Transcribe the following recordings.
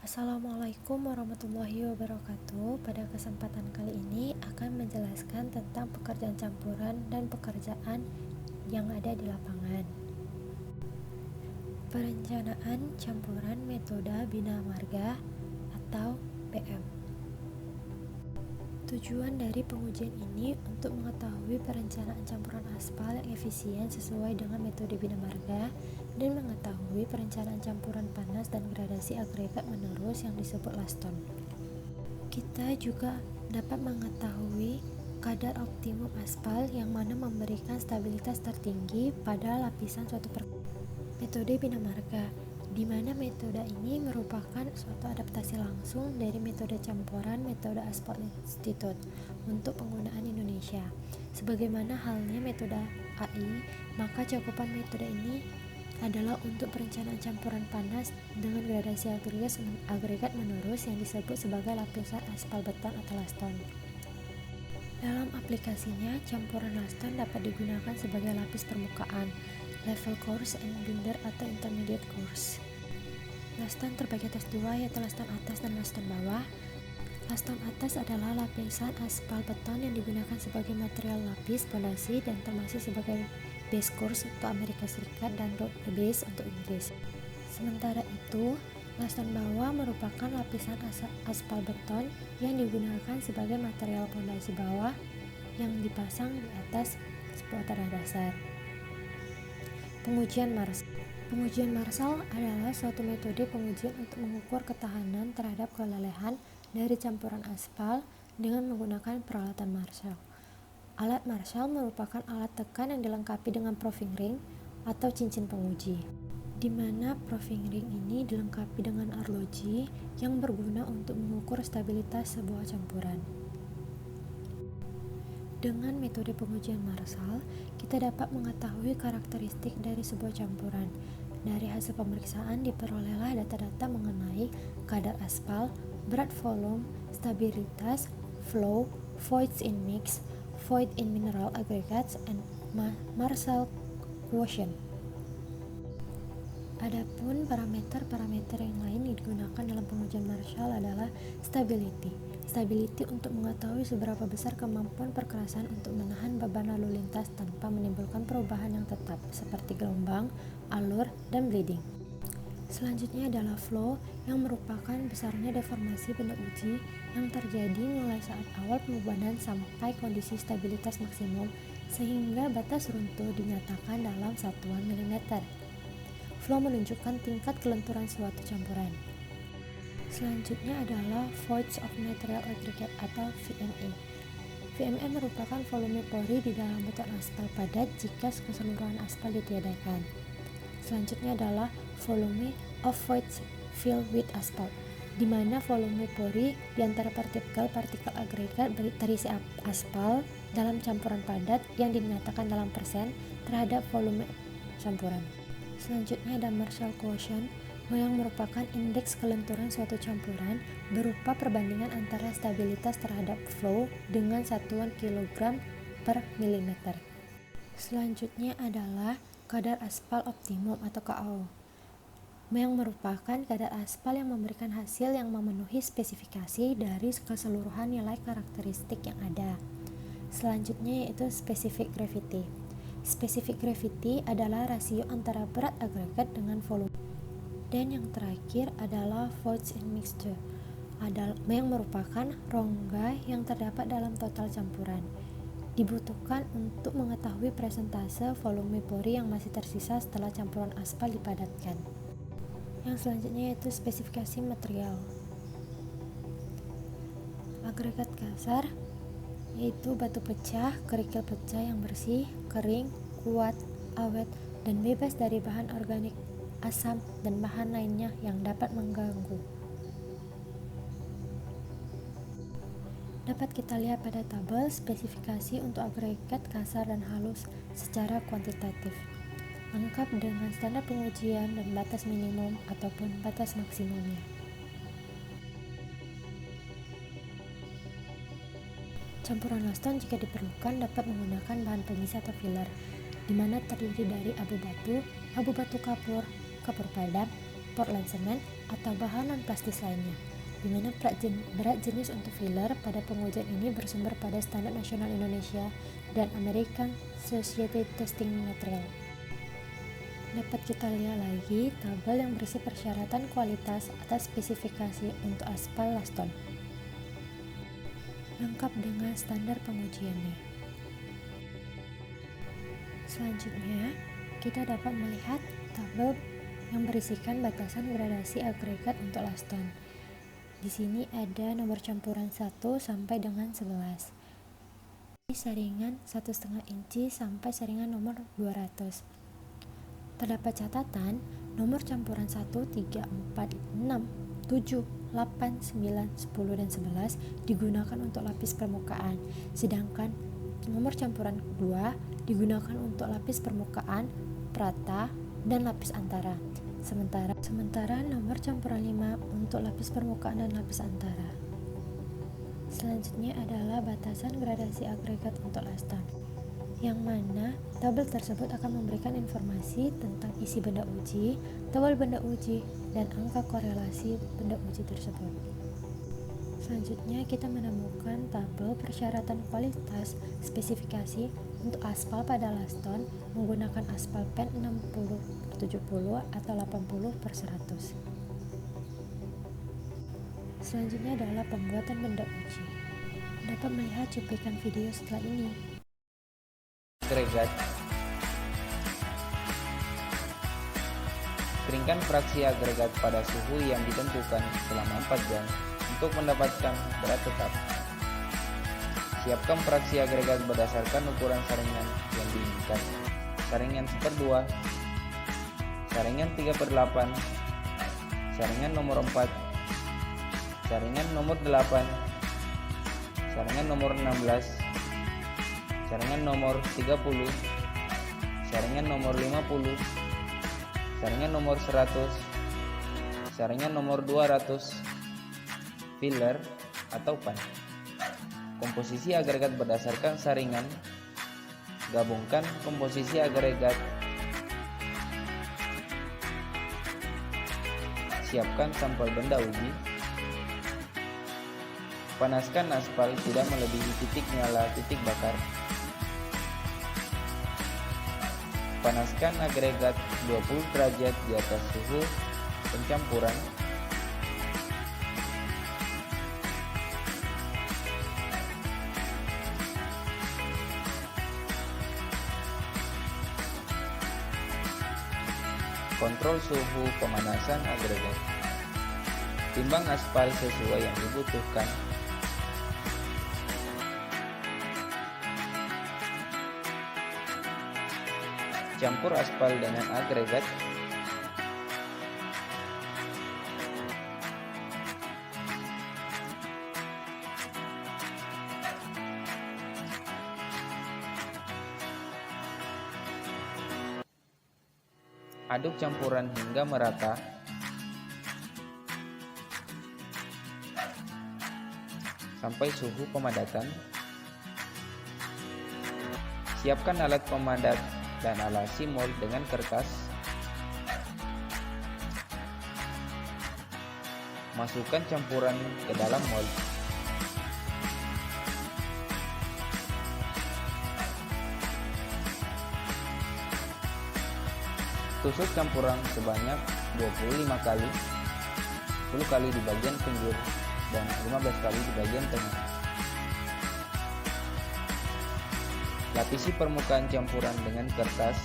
Assalamualaikum warahmatullahi wabarakatuh. Pada kesempatan kali ini akan menjelaskan tentang pekerjaan campuran dan pekerjaan yang ada di lapangan. Perencanaan campuran metode bina marga atau PM. Tujuan dari pengujian ini untuk mengetahui perencanaan campuran aspal yang efisien sesuai dengan metode bina marga dan mengetahui perencanaan campuran panas dan gradasi agregat menerus yang disebut laston. Kita juga dapat mengetahui kadar optimum aspal yang mana memberikan stabilitas tertinggi pada lapisan suatu metode bina marga, di mana metode ini merupakan suatu adaptasi langsung dari metode campuran metode Aspal Institute untuk penggunaan Indonesia. Sebagaimana halnya metode AI, maka cakupan metode ini adalah untuk perencanaan campuran panas dengan gradasi agregat menerus yang disebut sebagai lapisan aspal beton atau laston. Dalam aplikasinya, campuran laston dapat digunakan sebagai lapis permukaan, level course and binder atau intermediate course. Laston terbagi atas dua, yaitu laston atas dan laston bawah. Laston atas adalah lapisan aspal beton yang digunakan sebagai material lapis pondasi dan termasuk sebagai base course untuk Amerika Serikat dan road base untuk Inggris. Sementara itu, laston bawah merupakan lapisan aspal beton yang digunakan sebagai material pondasi bawah yang dipasang di atas sebuah tanah dasar. Pengujian Marshall adalah suatu metode pengujian untuk mengukur ketahanan terhadap kelelehan dari campuran aspal dengan menggunakan peralatan Marshall. Alat Marshall merupakan alat tekan yang dilengkapi dengan proving ring atau cincin penguji, di mana proving ring ini dilengkapi dengan arloji yang berguna untuk mengukur stabilitas sebuah campuran. Dengan metode pengujian Marshall, kita dapat mengetahui karakteristik dari sebuah campuran. Dari hasil pemeriksaan diperolehlah data-data mengenai kadar aspal, berat volume, stabilitas, flow, voids in mix, void in mineral aggregates, and Marshall quotient. Adapun parameter-parameter yang lain digunakan dalam pengujian Marshall adalah stability. Stability untuk mengetahui seberapa besar kemampuan perkerasan untuk menahan beban lalu lintas tanpa menimbulkan perubahan yang tetap seperti gelombang, alur, dan bleeding. Selanjutnya adalah flow yang merupakan besarnya deformasi benda uji yang terjadi mulai saat awal pembebanan sampai kondisi stabilitas maksimum sehingga batas runtuh dinyatakan dalam satuan milimeter. Flow menunjukkan tingkat kelenturan suatu campuran. Selanjutnya adalah voids of material aggregate atau VMA. VMA merupakan volume pori di dalam beton aspal padat jika keseluruhan aspal ditiadakan. Selanjutnya adalah volume of voids filled with asphalt, di mana volume pori di antara partikel agregat terisi aspal dalam campuran padat yang dinyatakan dalam persen terhadap volume campuran. Selanjutnya ada Marshall quotient yang merupakan indeks kelenturan suatu campuran berupa perbandingan antara stabilitas terhadap flow dengan satuan kilogram per milimeter. Selanjutnya adalah kadar aspal optimum atau KO yang merupakan kadar aspal yang memberikan hasil yang memenuhi spesifikasi dari keseluruhan nilai karakteristik yang ada. Selanjutnya yaitu specific gravity. Specific gravity adalah rasio antara berat agregat dengan volume. Dan yang terakhir adalah voids in mixture yang merupakan rongga yang terdapat dalam total campuran. Dibutuhkan untuk mengetahui persentase volume pori yang masih tersisa setelah campuran aspal dipadatkan. Yang selanjutnya yaitu spesifikasi material. Agregat kasar yaitu batu pecah, kerikil pecah yang bersih, kering, kuat, awet, dan bebas dari bahan organik, asam, dan bahan lainnya yang dapat mengganggu. Dapat kita lihat pada tabel spesifikasi untuk agregat kasar dan halus secara kuantitatif, lengkap dengan standar pengujian dan batas minimum ataupun batas maksimumnya. Campuran laston jika diperlukan dapat menggunakan bahan penyisa atau filler, di mana terdiri dari abu batu kapur, kapur padat, Portland cement, atau bahan non-plastis lainnya, di mana berat jenis untuk filler pada pengujian ini bersumber pada Standar Nasional Indonesia dan American Society Testing Material. Dapat kita lihat lagi tabel yang berisi persyaratan kualitas atas spesifikasi untuk aspal laston, lengkap dengan standar pengujiannya. Selanjutnya, kita dapat melihat tabel yang berisikan batasan gradasi agregat untuk laston. Di sini ada nomor campuran 1 sampai dengan 11. Saringan 1,5 inci sampai saringan nomor 200. Terdapat catatan, nomor campuran 1, 3, 4, 6, 7, 8, 9, 10, dan 11 digunakan untuk lapis permukaan, sedangkan nomor campuran 2 digunakan untuk lapis permukaan, perata, dan lapis antara. Sementara nomor campuran 5 untuk lapis permukaan dan lapis antara. Selanjutnya adalah batasan gradasi agregat untuk laston, yang mana tabel tersebut akan memberikan informasi tentang isi benda uji, tebal benda uji, dan angka korelasi benda uji tersebut. Selanjutnya kita menemukan tabel persyaratan kualitas spesifikasi untuk aspal pada laston menggunakan aspal pen 60/70 atau 80/100. Selanjutnya adalah pembuatan benda uji. Dapat melihat cuplikan video setelah ini. Agregat. Keringkan fraksi agregat pada suhu yang ditentukan selama 4 jam untuk mendapatkan berat tetap. Siapkan fraksi agregat berdasarkan ukuran saringan yang diinginkan. Saringan 1/2, saringan 3/8, saringan nomor 4, saringan nomor 8, saringan nomor 16, saringan nomor 30, saringan nomor 50, saringan nomor 100, saringan nomor 200, filler atau pan. Komposisi agregat berdasarkan saringan. Gabungkan komposisi agregat. Siapkan sampel benda uji. Panaskan aspal tidak melebihi titik nyala titik bakar. Panaskan agregat 20 derajat di atas suhu pencampuran. Kontrol suhu pemanasan agregat. Timbang aspal sesuai yang dibutuhkan. Campur aspal dengan agregat. Aduk campuran hingga merata. Sampai suhu pemadatan. Siapkan alat pemadat dan alasi mold dengan kertas. Masukkan campuran ke dalam mold. Tusuk campuran sebanyak 25 kali, 10 kali di bagian pinggir dan 15 kali di bagian tengah. Lapisi permukaan campuran dengan kertas.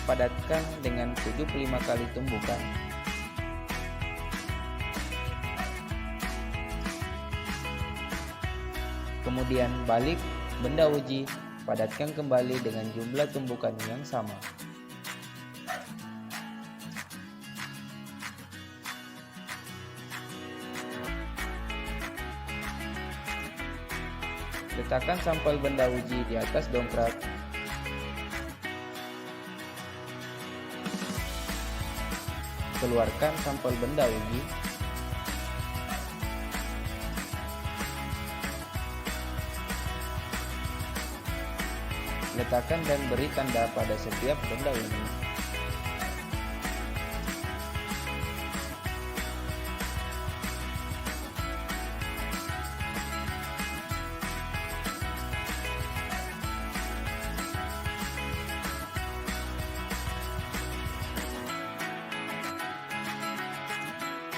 Padatkan dengan 75 kali tumbukan. Kemudian balik benda uji, padatkan kembali dengan jumlah tumbukan yang sama. Letakkan sampel benda uji di atas dongkrak. Keluarkan sampel benda uji. Letakkan dan beri tanda pada setiap benda uji.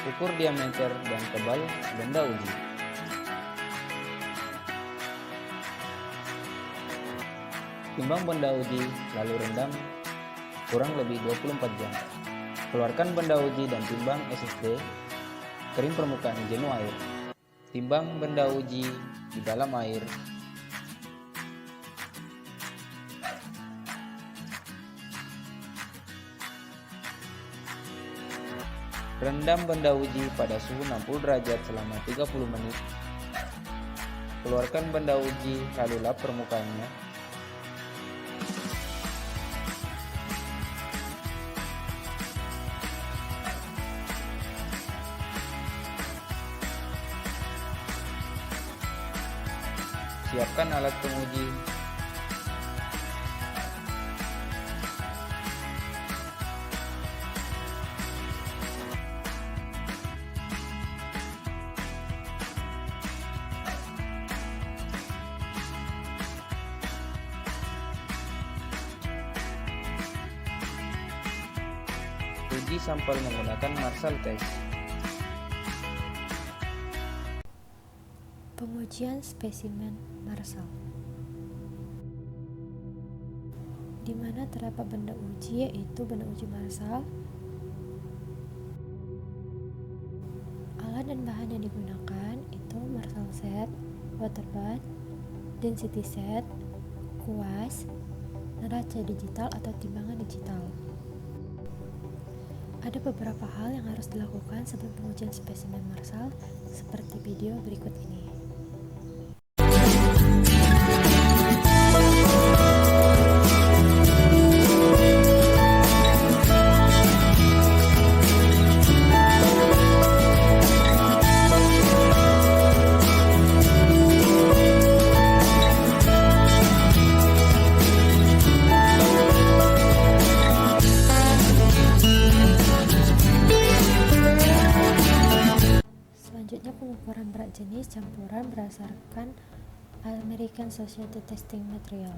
Ukur diameter dan tebal benda uji. Timbang benda uji, lalu rendam kurang lebih 24 jam. Keluarkan benda uji dan timbang SSD, kering permukaan jenuh air. Timbang benda uji di dalam air. Rendam benda uji pada suhu 60 derajat selama 30 menit. Keluarkan benda uji lalu lap permukaannya. Siapkan alat penguji. Uji sampel menggunakan Marshall test. Pengujian spesimen Marshall, di mana terdapat benda uji, yaitu benda uji Marshall. Alat dan bahan yang digunakan itu Marshall set, water bath, density set, kuas, neraca digital atau timbangan digital. Ada beberapa hal yang harus dilakukan sebelum pengujian spesimen Marshall, seperti video berikut ini. Selanjutnya, pengukuran berat jenis campuran berdasarkan American Society Testing Material.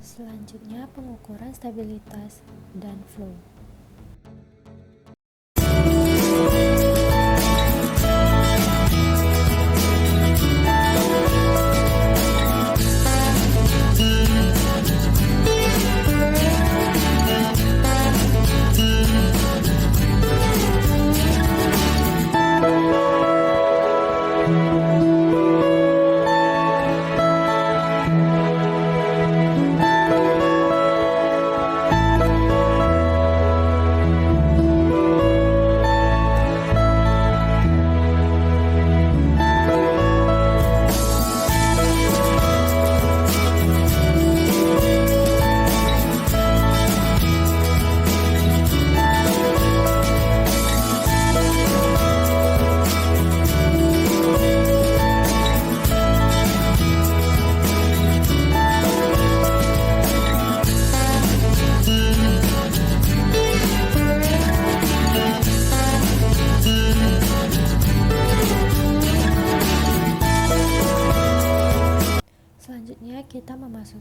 Selanjutnya, pengukuran stabilitas dan flow.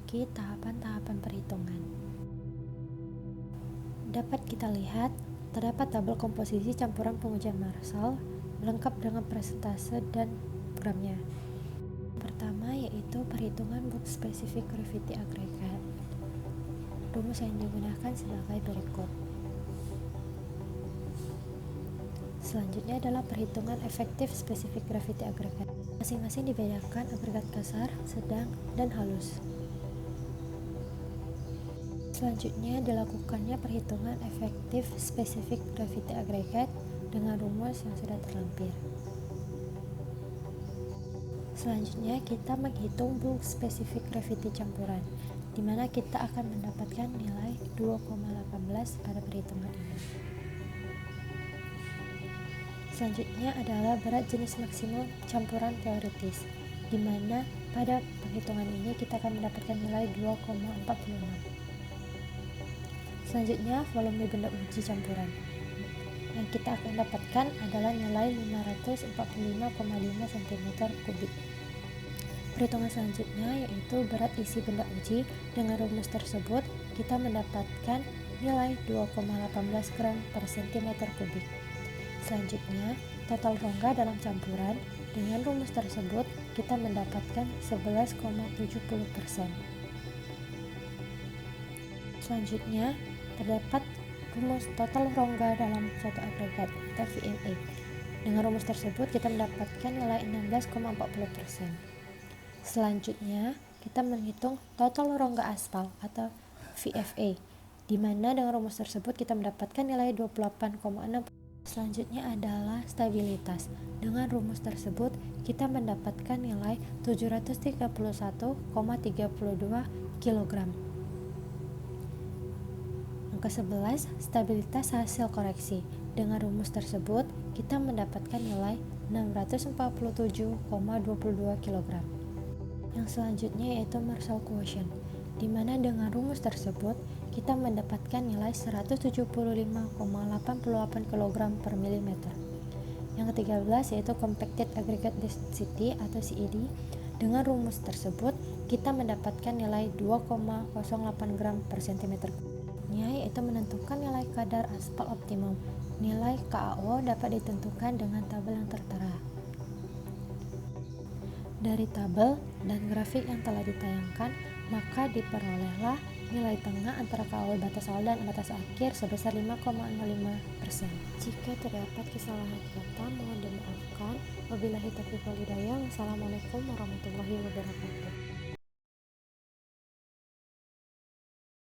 memasuki tahapan-tahapan perhitungan. Dapat kita lihat, terdapat tabel komposisi campuran pengujian Marshall lengkap dengan persentase dan programnya. Pertama yaitu perhitungan Book Specific Gravity Aggregate. Rumus yang digunakan sebagai berikut. Selanjutnya adalah perhitungan efektif Specific Gravity Aggregate. Masing-masing dibedakan agregat kasar, sedang, dan halus. Selanjutnya dilakukannya perhitungan efektif Specific Gravity Aggregate dengan rumus yang sudah terlampir. Selanjutnya kita menghitung bulk Specific Gravity campuran, di mana kita akan mendapatkan nilai 2,18 pada perhitungan ini. Selanjutnya adalah berat jenis maksimum campuran teoritis, di mana pada perhitungan ini kita akan mendapatkan nilai 2,46. Selanjutnya, volume benda uji campuran. Yang kita akan dapatkan adalah nilai 545,5 cm3. Perhitungan selanjutnya yaitu berat isi benda uji. Dengan rumus tersebut, kita mendapatkan nilai 2,18 gram per cm3. Selanjutnya, total rongga dalam campuran. Dengan rumus tersebut, kita mendapatkan 11,70%. Selanjutnya, terdapat rumus total rongga dalam suatu agregat atau VMA. Dengan rumus tersebut kita mendapatkan nilai 16,40%. Selanjutnya kita menghitung total rongga aspal atau VFA, di mana dengan rumus tersebut kita mendapatkan nilai 28,6%. Selanjutnya adalah stabilitas. Dengan rumus tersebut kita mendapatkan nilai 731,32 kg. Ke-11, stabilitas hasil koreksi. Dengan rumus tersebut, kita mendapatkan nilai 647,22 kg. Yang selanjutnya yaitu Marshall quotient, di mana dengan rumus tersebut, kita mendapatkan nilai 175,88 kg per mm. Yang ke-13 yaitu Compacted Aggregate Density atau CAD. Dengan rumus tersebut, kita mendapatkan nilai 2,08 gram per cm3. Yaitu menentukan nilai kadar aspal optimum. Nilai KAO dapat ditentukan dengan tabel yang tertera. Dari tabel dan grafik yang telah ditayangkan, maka diperolehlah nilai tengah antara KAO batas awal dan batas akhir sebesar 5,05%. Jika terdapat kesalahan kata, mohon dimaafkan. Wabillahi taufiq wal hidayah. Wassalamualaikum warahmatullahi wabarakatuh.